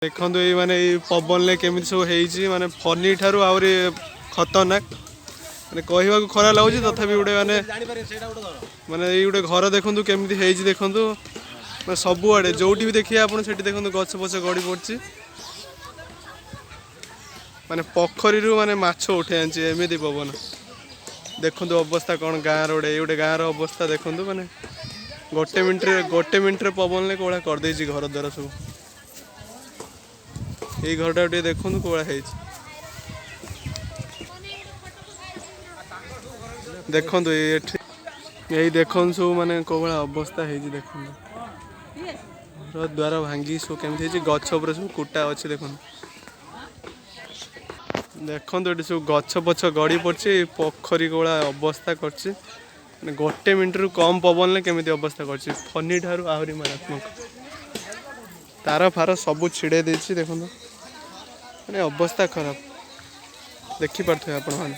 देखो ये माने पवन ले केमी सब माने फनी ठारू आहरी खतरनाक माने कहवा खरा लगुच तथापि गोटे माने माने ये गोटे घर देखूँ केमी देखूँ मैं सबुआड़े जोटी भी देखिए आप देखो गछ पछ गड़ी पड़ी माने पोखरी माने माछ उठे आनी एमती पवन देखु अवस्था कौन गाँव रोडे गोटे गाँव अवस्था देखूँ माने गोटे मिनट्रे पवन ले कौड़ा करदे घर द्वारा सब ये घरटा टे देखूँ कौड़ा है देखु यही देखो सब माने कौड़ा अवस्था है देखो घर द्वार भांगी सब केमी गछ सब कुटा अच्छे देखो देखो ये सब गछ पछ गड़ी पड़ी पोखरी कौड़ा अवस्था कर गोटे मिनट कम पवन ले केमी अवस्था कर फनी ठारू आहरी मारात्मक तार फार सब छिड़े देखो माने अवस्था खराब देखी पारे आपण